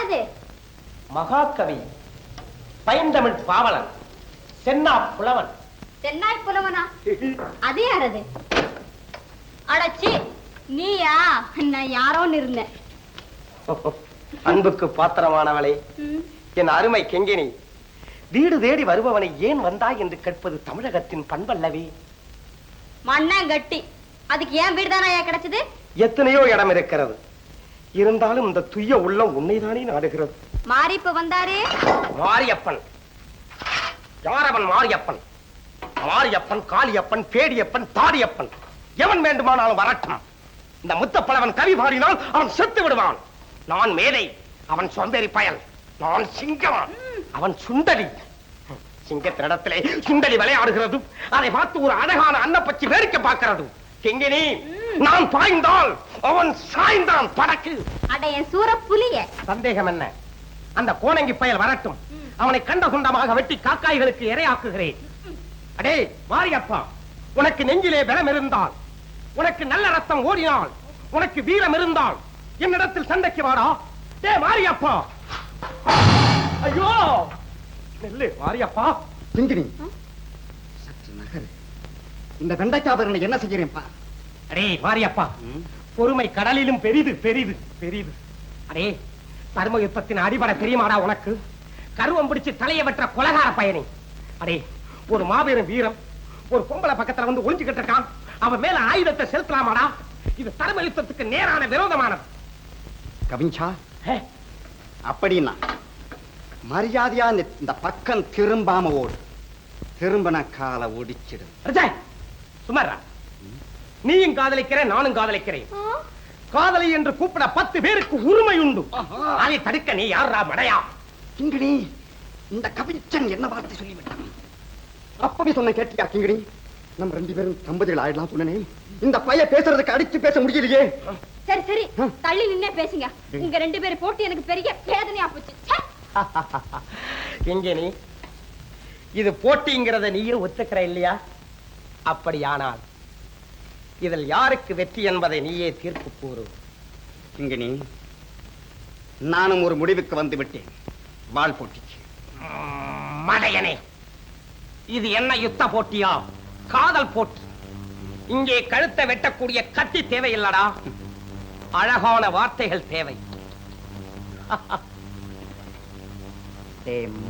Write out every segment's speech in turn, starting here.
யாரது? மகாகவி, பைந்தமிழ் பாவலன், சென்னா புலவன். சென்னாய் புலவனா? அது யாரது? அடச்சி, நீயா? நான் யாரோன்னு இருந்தேன். அன்புக்கு பாத்திரமானவளே, என் அருமை கெங்கினி, வீடு தேடி வருபவனை ஏன் வந்தாய் என்று கேட்பது தமிழகத்தின் பண்பல்லவே. மண்ணாங்கட்டி, அதுக்கு ஏன் வீடு தானா கிடைச்சது? எத்தனையோ இடம் இருக்கிறது, இருந்தாலும் இந்த துய்ய உள்ளம் உன்னைதானே நாடுகிறது. மாறி இப்ப வந்தாரே, மாரியப்பன். யார் அவன்? மாரியப்பன். மாரியப்பன், காளியப்பன், பேடியப்பன், தாடியப்பன், எவன் வேண்டுமானாலும் வரட்டும். இந்த முத்தப்பழவன் கவி பாடினால் அவன் செத்து விடுவான். நான் மேதை, அவன் சோம்பேறி பயல். நான் சிங்கம், அவன் சுண்டலி. சிங்கத்தினிடத்திலே சுண்டலி விளையாடுகிறது, அதை பார்த்து ஒரு அழகான அன்னப்பச்சி வேடிக்கை பார்க்கிறது. கெங்கினி, நான் பாய்ந்தால் அவன் சாய்ந்தான் படக்கு. அட என் சூர புலிய. சந்தேகம் என்ன? அந்த கோணங்கி பயல் வரட்டும், அவனை கண்ட துண்டமாக வெட்டி காக்காய்களுக்கு இரையாக்குகிறேன். அடே மாரியப்பா, உனக்கு நெஞ்சிலே பலம் இருந்தால், உனக்கு நல்ல ரத்தம் ஓடினால், உனக்கு வீரம் இருந்தால் என்னிடத்தில் சண்டைக்கு வாடா. டே மாரியப்பா. ஐயோ நெல்லு மாரியப்பா. சிங்கினி, சற்று நகர். இந்த வெண்டைக்காபரனை என்ன செய்கிறேன்ப்பா? அடே மாரியப்பா, பொறுமை கடலிலும் பெரிது பெரிது பெரிது. அடே தர்ம யுத்தத்தின் அடிபடை தெரியுமாடா உனக்கு? கருவம் பிடிச்சு தலையை வெற்ற கொலகார பயணி. அடே ஒரு மாபெரும் வீரம் ஒரு பொம்பளை பக்கத்துல வந்து ஒளிஞ்சுக்கிட்டு இருக்கான், அவன் மேல ஆயுதத்தை செலுத்தலாமாடா? இது தர்ம யுத்தத்துக்கு நேரான விரோதமானது. கவிஞ்சா, அப்படின்னா மரியாதையா இந்த பக்கம் திரும்பாம ஓடு. திரும்பின கால ஒடிச்சிடு. சுமாரா, நீயும் காதலிக்கிறேன், நானும் காதலிக்கிறேன். காதலி என்று கூப்பிட 10 பேருக்கு உரிமை உண்டு. அதை தடுக்க நீ யாரா மடையா? கிங்கிணி, இந்த கவிச்சன் என்ன வார்த்தை சொல்லிவிட்டான்? அப்பவே சொன்ன கேட்டியா கிங்கிணி? நம்ம 2 பேரும் தம்பதிகள் ஆயிடலாம் சொன்னே. இந்த பைய பேசுறதுக்கு அடிச்சு பேச முடியலையே. சரி சரி, தள்ளி நின்னே பேசுங்க. உங்க 2 பேரும் போட்டு எனக்கு பெரிய வேதனையா போச்சு. எங்கே நீ இது போட்டிங்கிறத நீயே ஒத்துக்கிற இல்லையா? அப்படியானால் இதில் யாருக்கு வெற்றி என்பதை நீயே தீர்ப்பு கூறு. கிங்கிணி, நானும் ஒரு முடிவுக்கு வந்து விட்டேன். வாள் போட்டிக்கு. மடையனே, இது என்ன யுத்த போட்டியா? காதல் போட்டி. இங்கே கழுத்தை வெட்டக்கூடிய கத்தி தேவையில்லடா, அழகான வார்த்தைகள் தேவை.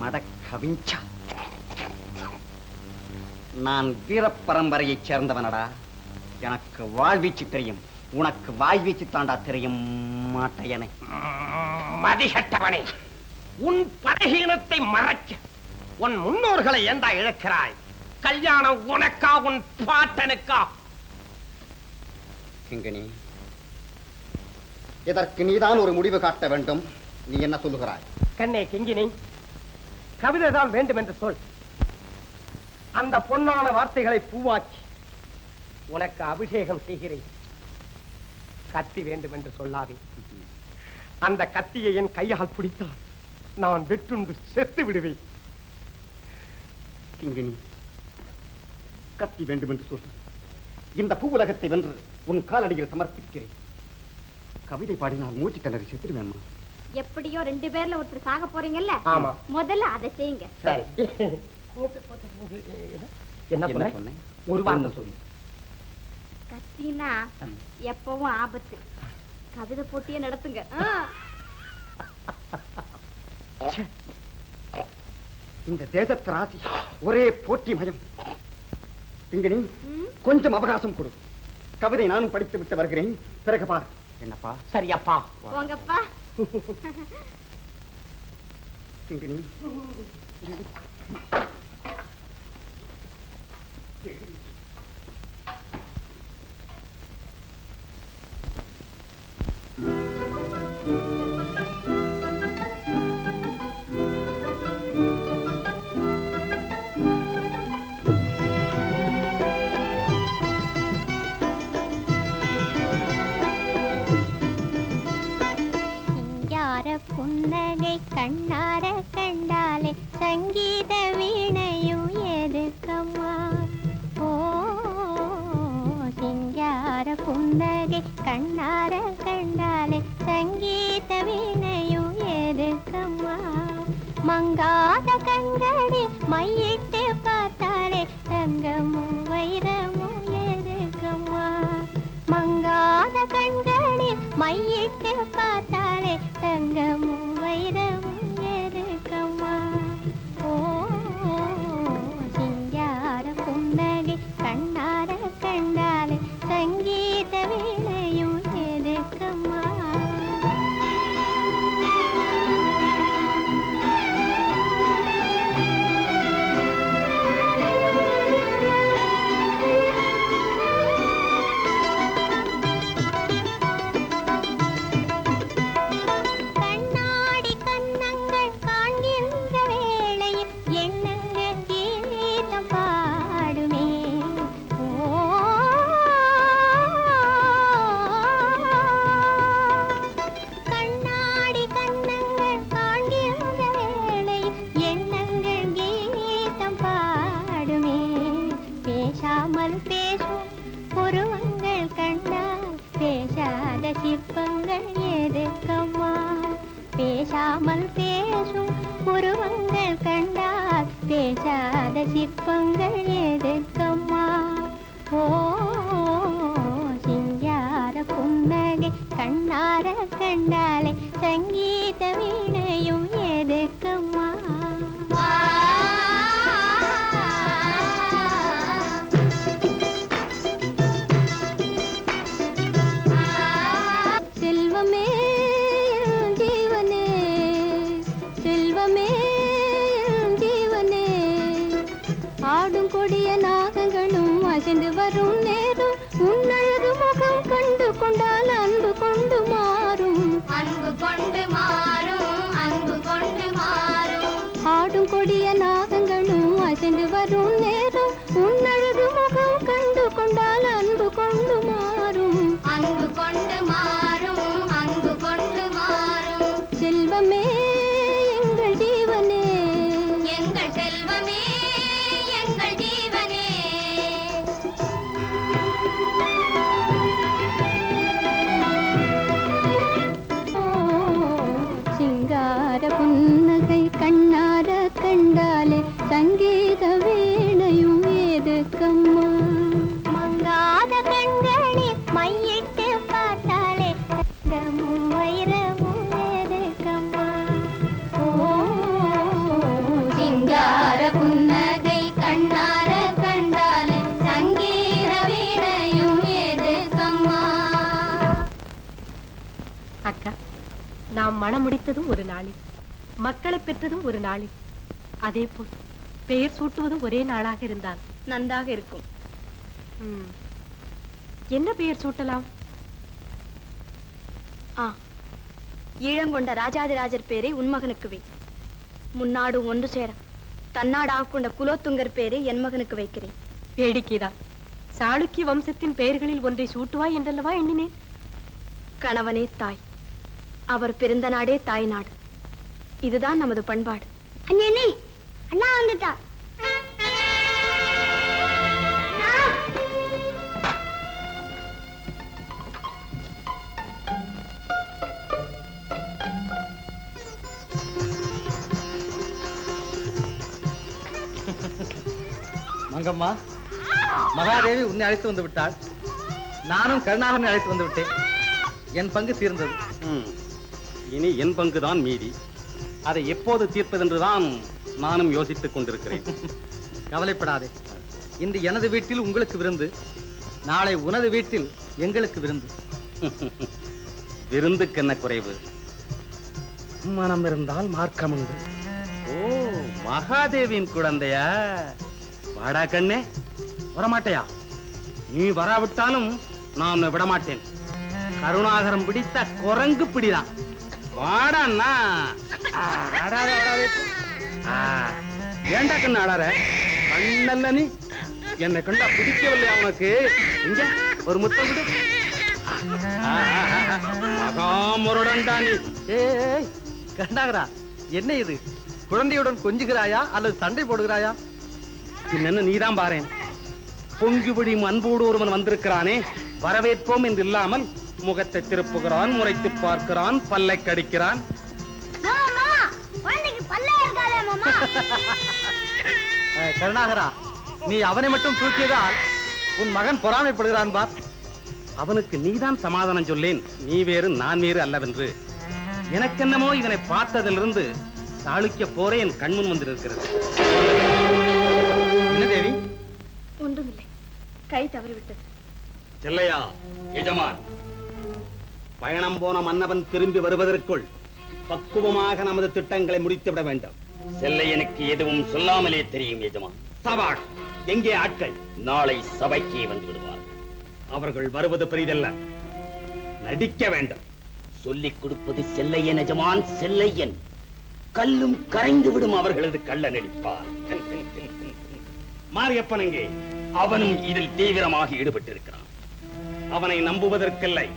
மட கவிஞ்சா, நான் வீர பரம்பரையைச் சேர்ந்தவனடா. எனக்கு வாழ்வீச்சு தெரியும், உனக்கு வாய்வீச்சு தாண்டா தெரியும். மாட்டையனை, மதிகட்டவனே, உன் பலகீனத்தை மறைக்க உன் முன்னோர்களை ஏண்டா இழக்கிறாய்? கல்யாணம் உனக்கா உன் பாட்டனுக்கா? கிங்கிணி, இதற்கு நீதான் ஒரு முடிவு காட்ட வேண்டும். நீ என்ன சொல்லுகிறாய்? கண்ணே கிங்கினி, கவிதைதான் வேண்டும் என்று சொல். அந்த பொன்னான வார்த்தைகளை பூவாக்கி உனக்கு அபிஷேகம் செய்கிறேன். கத்தி வேண்டும் என்று சொல்லாதே. அந்த கத்தியை என் கையால் பிடித்தால் நான் வெற்றுண்டு செத்து விடுவேன். கிங்கிணி, கத்தி வேண்டும் என்று சொல். இந்த பூ உலகத்தை வென்று உன் காலடியில் சமர்ப்பிக்கிறேன். கவிதை பாடினால் மூச்சு கிணறி செத்துடுவேன்மா. எப்படியோ 2 பேர்ல ஒருத்தர் சாக போறீங்கல்ல, ஆமா, முதல்ல அதை செய்யுங்க. சரி. என்ன சொன்னேன்? ஒரு வார்த்தை சொல்லு. கத்தினா எப்பவும் ஆபத்து. கவிதை போட்டியே நடத்துங்க. இந்த தேசத்து ராசி ஒரே போட்டி மயம். கிங்கிணி, கொஞ்சம் அவகாசம் கொடு. கவிதை நானும் படித்து விட்டு வருகிறேன். பிறகு பார். என்னப்பா? சரியப்பா, போங்கப்பா. கிங்கிணி, புன்னகை கண்ணார கண்டாலே சங்கீத வீணையும் எதுக்கம்மா? ஓ சிங்கார புன்னகை கண்ணார கண்டாலே சங்கீத வீணையும் எது மங்காத கண்களில் மையிட்டு பார்த்தாலே தங்கமும் வைரமும் எதுக்கம்மா மங்காத கண்களில் மையிட்டு பார்த்தாலே தங்கமும் வைரமும் எதுக்கம்மா ஓ சிங்கார புன்னகை கண்ணார கண்டாலே சங்கீத வீணையும் எதுக்கம்மா சிற்பங்கள் எதுக்கம்மா பேசாமல் பேசும் உருவங்கள் கண்டால் பேசாத சிற்பங்கள் எதுக்கம்மா ஓ சிங்கார புன்னகை கண்ணார கண்டாலே சங்கீத வீணையும் எதுக்கம்மா கொடிய நாகங்களும் அசைந்து வரும் நேரம் உன்னழகு முகம் கண்டு கொண்டால் அன்பு கொண்டு மாறும் அன்பு கொண்டு மாறும் அன்பு கொண்டு மாறும் ஆடும் கொடிய நாகங்களும் அசைந்து வரும் நேரம் உன்னழகு முகம் கண்டு கொண்டால் அன்பு கொண்டு மாறும் அன்பு கொண்டு மாறும் அன்பு கொண்டு மாறும் செல்வமே எங்கள் ஜீவனே எங்கள் செல்வமே எங்கள் ஜீவனே சிங்கார புன்னகை கண்ணார கண்டாலே சங்கீத வீணையும் எதுக்கம்மா மங்காத கண்களில் மையிட்டு பார்த்தாலே தங்கமும் வைரமும் எதுக்கம்மா ஓ சிங்கார புன்னகை கண்ணார கண்டாலே சங்கீத வீணையும் எதுக்கம்மா அக்கா நாம் மனம் முடித்ததும் ஒரு நாளில் மக்களை பெற்றதும் ஒரு நாளில் அதே போல் பெயர் சூட்டுவதும் ஒரே நாளாக இருந்தால் நன்றாக இருக்கும் என்ன பெயர் சூட்டலாம் ஈழங்கொண்ட ராஜாதிராஜர் பேரை உன் மகனுக்கு வை முன்னாடு ஒன்று சேர தன்னாடாக கொண்ட குலோத்துங்கர் பேரை என் மகனுக்கு வைக்கிறேன் வேடிக்கைதான் சாளுக்கிய வம்சத்தின் பெயர்களில் ஒன்றை சூட்டுவாய் என்றல்லவா எண்ணினேன் கணவனே தாய் அவர் பிறந்த நாடே தாய் நாடு இதுதான் நமது பண்பாடு அண்ணே அண்ணா வந்துட்டா மங்கம்மா மகாதேவி உன்னை அழைத்து வந்து விட்டாள் நானும் கருணாகரனை அழைத்து வந்து விட்டேன் என் பங்கு தீர்ந்தது இனி என் பங்குதான் மீதி அதை எப்போது தீர்ப்பதென்றுதான் நானும் யோசித்துக் கொண்டிருக்கிறேன் கவலைப்படாதே இன்று எனது வீட்டில் உங்களுக்கு விருந்து நாளை உனது வீட்டில் எங்களுக்கு விருந்து விருந்துக்கு என்ன குறைவு மனம் இருந்தால் மார்க்கம் உண்டு ஓ மகாதேவியின் குழந்தையா வாடா கண்ணே வரமாட்டையா நீ வராவிட்டாலும் நான் விடமாட்டேன் கருணாகரம் பிடித்த குரங்கு பிடிதான் வாடான்னா ஏண்டா கண்ணு ஆடார கண்ணல்ல நீ என்னை கண்டா பிடிக்கவில்லை அவனுக்கு இங்க ஒரு முத்தம் விடு மகாமுரடன்டா நீ ஏய் கருணாகரா என்ன இது குழந்தையுடன் கொஞ்சுகிறாயா அல்லது சண்டை போடுகிறாயா என்ன நீதான் பாரேன் பொங்குபடி அன்போடு ஒருவன் வந்திருக்கிறானே வரவேற்போம் என்று இல்லாமல் முகத்தை திருப்புகிறான் முறைத்து பார்க்கிறான் பல்லை கடிக்கிறான் பல்ல கருணாகரா, நீ அவனை மட்டும் தூக்கியதால் உன் மகன் பொறாமைப்படுகிறான் பார். அவனுக்கு நீதான் சமாதானம் சொல்லேன். நீ வேறு நான் வேறு அல்லவென்று. எனக்கென்னமோ இவனை பார்த்ததிலிருந்து சாளுக்கிய போரே என் கண்முன் வந்திருக்கிறது. என்ன தேவி? ஒன்றுமில்லை, கை தவறிவிட்டது. செல்லையா எஜமான், பயணம் போன மன்னவன் திரும்பி வருவதற்குள் பக்குவமாக நமது திட்டங்களை முடித்துவிட வேண்டும். செல்லையனுக்கு எதுவும் சொல்லாமலே தெரியும் எஜமான். சபாஷ்! எங்கே ஆட்கள்? நாளை சபைக்கே வந்து விடுவார். அவர்கள் வருவது பெரிதல்ல, நடிக்க வேண்டும். சொல்லிக் கொடுப்பது செல்லையன் எஜமான், செல்லையன். கல்லும் கரைந்து விடும் அவர்களது கள்ள நடிப்பார். மாரியப்பன் எங்கே? அவனும் இதில் தீவிரமாக ஈடுபட்டிருக்கிறான். அவனை நம்புவதற்கில்லை,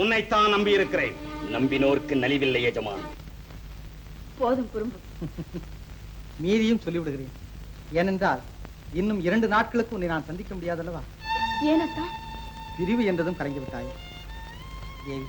உன்னைத்தான் நம்பி இருக்கிறேன். நம்பினோருக்கு நலிவில்லை எஜமான். போதும் குறும்பு. மீதியும் சொல்லிவிடுகிறேன். ஏனென்றால் இன்னும் 2 நாட்களுக்கு உன்னை நான் சந்திக்க முடியாதல்லவா? ஏனத்தா? பிரிவு என்றதும் கலங்கி விட்டாய் தேவி.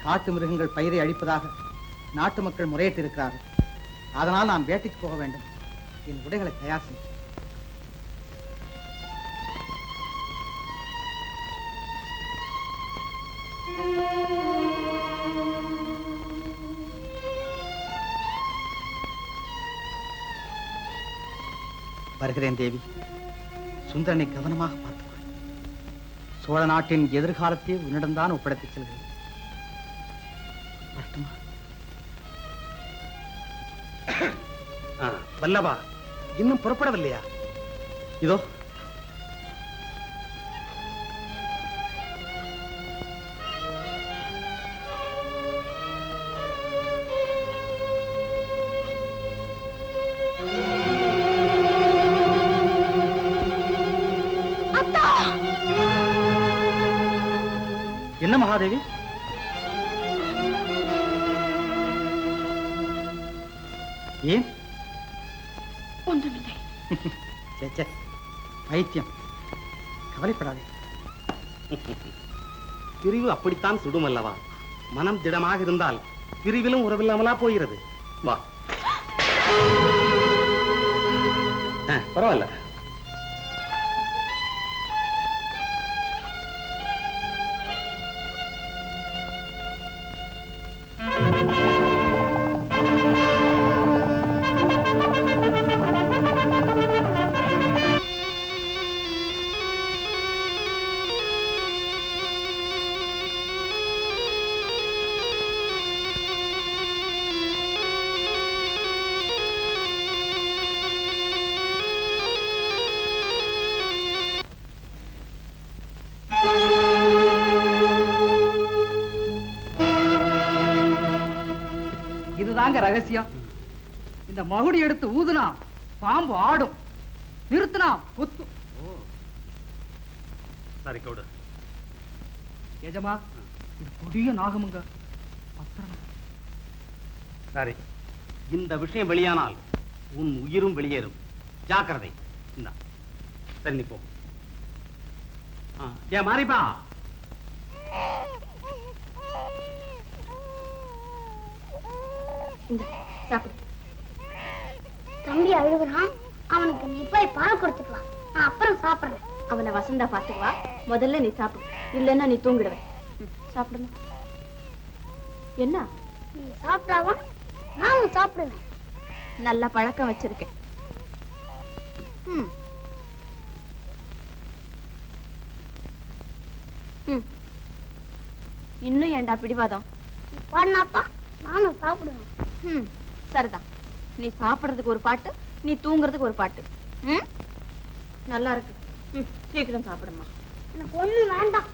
காட்டு மிருகங்கள் பயிரை அழிப்பதாக நாட்டு மக்கள் முறையிட்டு இருக்கிறார்கள். அதனால் நான் வேட்டைக்கு போக வேண்டும். என் உடைகளை தயார் செய். வருகிறேன் தேவி. சுந்தரனை கவனமாக பார்த்துக்கொள். சோழ நாட்டின் எதிர்காலத்தை உன்னிடம்தான் ஒப்படைத்துச் செல்கிறேன். வரட்டுமா? வல்லவா, இன்னும் புறப்படவில்லையா? இதோ என்ன மகாதேவி? ஏன்? ஒன்றுமில்லை. பைத்தியம், கவலைப்படாதே. பிரிவு அப்படித்தான் சுடும் அல்லவா? மனம் திடமாக இருந்தால் பிரிவிலும் உறவில்லாமலா போகிறது. வா. பரவாயில்ல. இதுதாங்க ரகசியம். இந்த மகுடி எடுத்து ஊதுனா பாம்பு ஆடும், நிறுத்தினா பொத்து. சரி கொடு. எஜமா, இது கொடிய நாகமுங்க. சரி, இந்த விஷயம் வெளியானால் உன் உயிரும் வெளியேறும். ஜாக்கிரதை. இந்தா. சரி, நீ போ. ஏன் மாறிப்பா? சாப்பிடு. தம்பி அழுகுறான், அவனுக்கு நீ போய் பால் கொடுத்துக்கலாம். நான் அப்புறம் சாப்பிடுறேன். அவனை வசந்தா பாத்துக்குவா. முதல்ல நீ சாப்பிடு, இல்லைன்னா நீ தூங்கிடுவ. சாப்பிடுமா? என்ன? நீ சாப்பிட்டாவா நானும் சாப்பிடுவேன். நல்ல பழக்கம் வச்சிருக்கேன். இன்னும் ஏண்டா பிடிவாதம்? பாடினாப்பா நானும் சாப்பிடுவேன். சரிதான். நீ சாப்பிடுறதுக்கு ஒரு பாட்டு, நீ தூங்குறதுக்கு ஒரு பாட்டு. நல்லா இருக்கு. சீக்கிரம் சாப்பிடுமா. எனக்கு ஒண்ணு வேண்டாம்.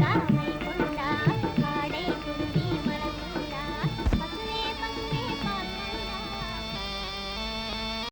இருக்கா